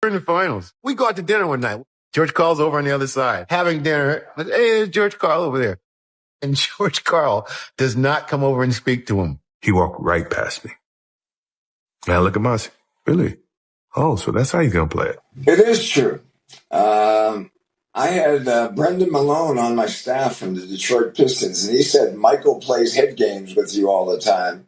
in the finals. We go out to dinner one night. George Karl's over on the other side, having dinner. Hey, there's George Karl over there. And George Karl does not come over and speak to him. He walked right past me. And I look at him, I say, really? Oh, so that's how you're going to play it. It is true. I had Brendan Malone on my staff from the Detroit Pistons, and he said Michael plays head games with you all the time.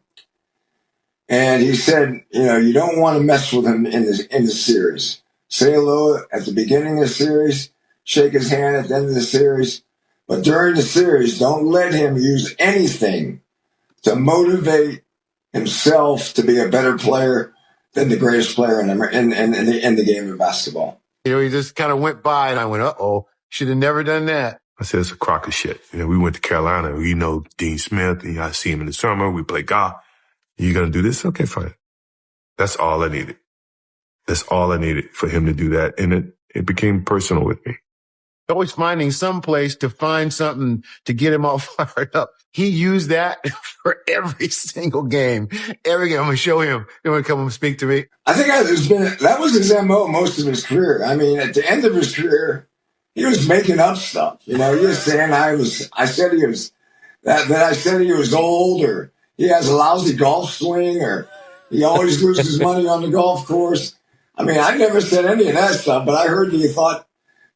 And he said, you don't want to mess with him in the series. Say hello at the beginning of the series, shake his hand at the end of the series. But during the series, don't let him use anything to motivate himself to be a better player than the greatest player in the game of basketball. He just kind of went by, and I went, uh-oh, should have never done that. I said, it's a crock of shit. We went to Carolina. We know Dean Smith. I see him in the summer. We play golf. You going to do this? Okay, fine. That's all I needed. That's all I needed for him to do that. And it became personal with me. Always finding some place to find something to get him all fired up. He used that for every single game. Every game. I'm going to show him. He's going to come and speak to me. I think that was his MO most of his career. I mean, at the end of his career, he was making up stuff. He was saying I said he was old, or he has a lousy golf swing, or he always loses money on the golf course. I mean, I never said any of that stuff, but I heard that he thought,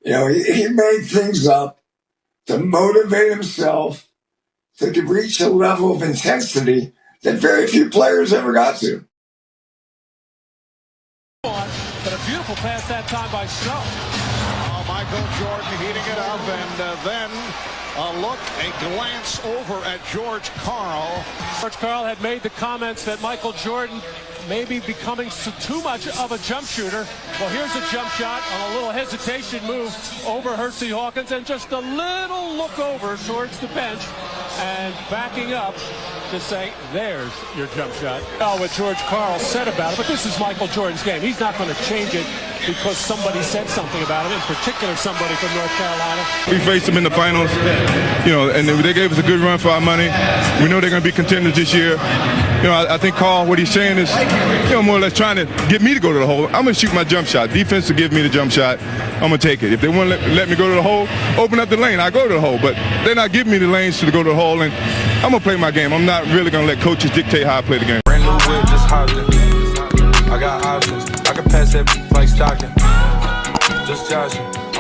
he made things up to motivate himself to reach a level of intensity that very few players ever got to. But a beautiful pass that time by Snow. Oh, Michael Jordan heating it up, and then a glance over at George Karl. George Karl had made the comments that Michael Jordan may be becoming too much of a jump shooter. Well, here's a jump shot on a little hesitation move over Hersey Hawkins, and just a little look over towards the bench and backing up to say, there's your jump shot. What George Karl said about it, but this is Michael Jordan's game. He's not going to change it because somebody said something about him, in particular somebody from North Carolina. We faced them in the finals, and they gave us a good run for our money. We know they're going to be contenders this year. I think Karl, what he's saying is, more or less trying to get me to go to the hole. I'm going to shoot my jump shot. Defense will give me the jump shot. I'm going to take it. If they want to let me go to the hole, open up the lane. I go to the hole. But they're not giving me the lanes to go to the hole, and I'm going to play my game. I'm not really going to let coaches dictate how I play the game. Brand new whip, just hopped in. I got options. I can pass that like Stockton. Just joshing.